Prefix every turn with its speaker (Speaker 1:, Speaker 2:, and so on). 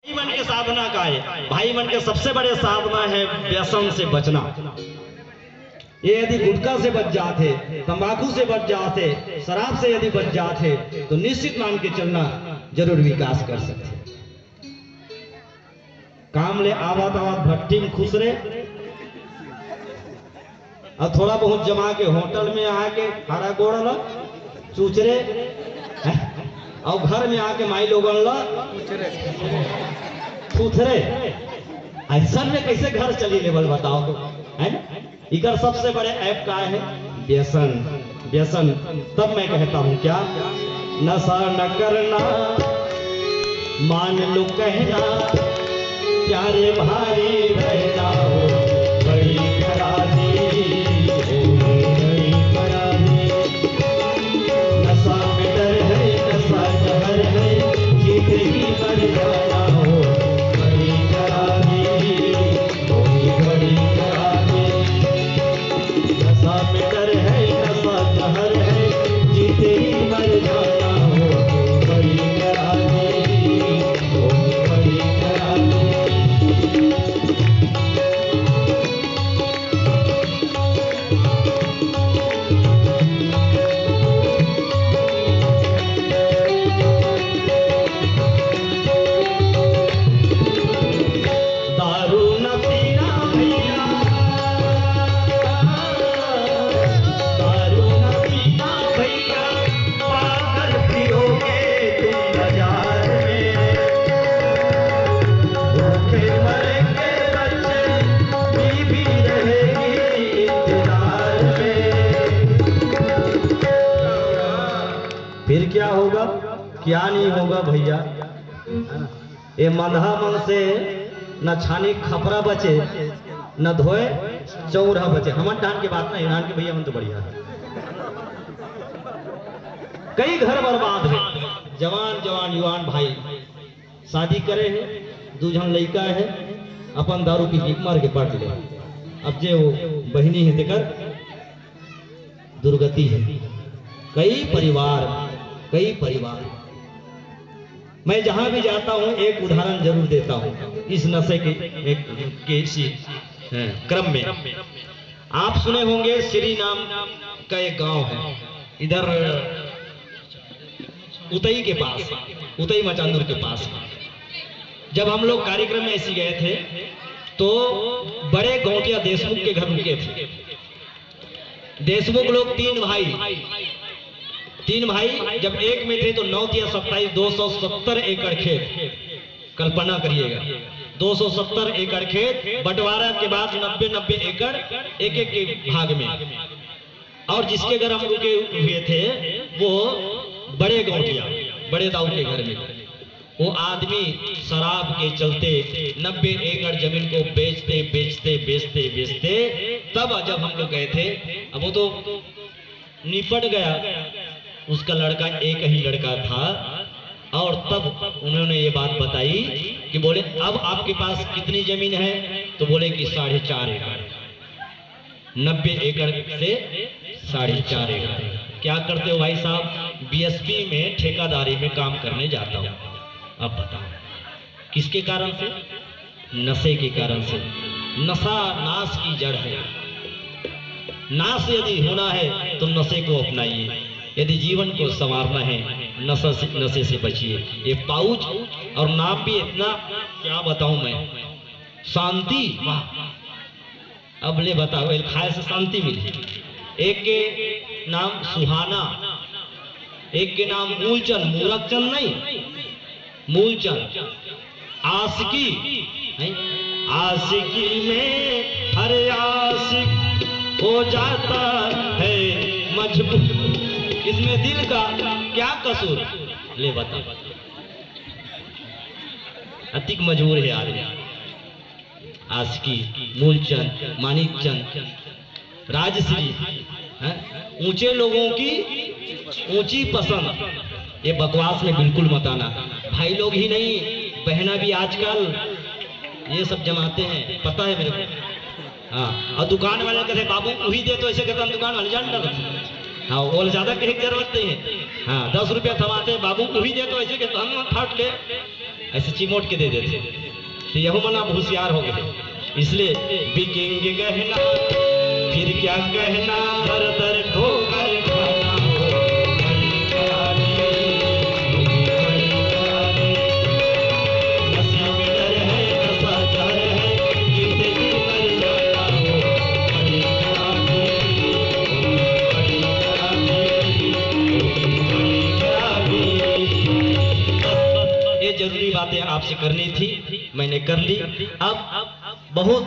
Speaker 1: भाई मन के साधना का है। भाई मन के सबसे बड़े साधना है व्यसन से बचना। ये यदि गुटखा से बच जाते, तंबाकू से बच जाते, शराब से यदि बच जाते तो निश्चित मान के चलना जरूर विकास कर सकते। काम ले आवात आवात भट्टी में खुश रहे और थोड़ा बहुत जमा के होटल में आके हरा गोड़ल चूचरे और घर में आके माई लोगन ला थूथरे। ऐसा में कैसे घर चली लेवल बताओ तो, है ना। इधर सबसे बड़े ऐप का है व्यसन। व्यसन तब मैं कहता हूं क्या, नशा न करना मान लो कहना, प्यारे भारी रहना हो बड़ी खराबी, नशा में डर है, नशा जहर है, जीत ही मर जाना हो बड़ी खराबी, बड़ी खराबी। नशा में डर है, नशा जहर है, जीत ही मर जाना हो बड़ी खराबी, बड़ी खराबी। फिर क्या होगा, क्या नहीं होगा भैया। ये मंधा मन से न छानी खपरा बचे, न धोए चौरा बचे। हमन डान के बात नहीं, डान के भैया हम तो बढ़िया है। कई घर बर्बाद है। जवान जवान युवान भाई शादी करे है, दूजन लड़का है, अपन दारू की भीख मार के पट ले। अब जे वो बहनी है देकर दुर्गति है। कई परिवार मैं जहां भी जाता हूं एक उदाहरण जरूर देता हूं इस नशे के इसी क्रम में। आप सुने होंगे श्री नाम का एक गांव है इधर उतई के पास, उतई मचांदुर के पास। जब हम लोग कार्यक्रम में ऐसी गए थे तो बड़े गौटिया देशमुख के घर रुके थे। देशमुख लोग तीन भाई जब एक में थे तो 9 या 27 270 एकड़ खेत। कल्पना करिएगा 270 एकड़ खेत, बंटवारा के बाद 90 एकड़ एक के भाग में। और जिसके घर हम रुके हुए थे वो बड़े गौटिया, बड़े दाऊ के घर में। वो आदमी शराब के चलते 90 एकड़ जमीन को बेचते तब जब हम लोग गए थे, अब वो तो निपट गया। उसका लड़का एक ही लड़का था और तब उन्होंने ये बात बताई कि बोले अब आपके पास कितनी जमीन है, तो बोले कि 4.5 एकड़। 90 एकड़ से 4.5 एकड़। क्या करते हो भाई साहब? बीएसपी में ठेकेदारी में काम करने जाता हूं। अब बताओ किसके कारण से? नशे के कारण से। नशा नाश की जड़ है। नाश यदि होना है तो नशे को अपनाइए। यदि जीवन को संवारना है नशे से बचिए। ये पाउच और नाम भी इतना क्या बताऊं मैं, शांति। वाह, अब ले बताओ खाए से शांति मिली। एक के नाम सुहाना, एक के नाम मूलचंद, मूरखचंद नहीं, मूलचंद। आशिकी, आशिकी में हर आशिक हो जाता है मजबूर। इसमें दिल का क्या कसूर? ले बता, अतिक मजबूर है आदमी। आशिकी, मूलचंद, मानिकचंद, राजश्री, ऊंचे लोगों की ऊंची पसंद। ये बकवास में बिल्कुल मत आना। भाई लोग ही नहीं, बहना भी आजकल ये सब जमाते हैं, पता है मेरे को। हाँ, और दुकान वाले कहते बाबू वही दे, तो ऐसे कहते हम दुकान वाले जान डरते। हाँ, वो ज्यादा कहीं जरूरत नहीं है। हाँ, 10 रुपया थमाते बाबू वही दे, तो ऐसे कहते हम फट ले। ऐसे चिमोट के दे देते। तो यहो मना होशियार हो गए, इसलिए बिकेंगे गहना फिर क्या कहना, दर दर ठोकर खाना हो, बड़ी करारी, बड़ी करारी। नसीब डर है नशा डर है, गिरते गिर मर जाना हो, बड़ी करारी, बड़ी करारी, बड़ी करारी। बस ये जरूरी बातें आपसे करनी थी, मैंने कर ली। अब बहुत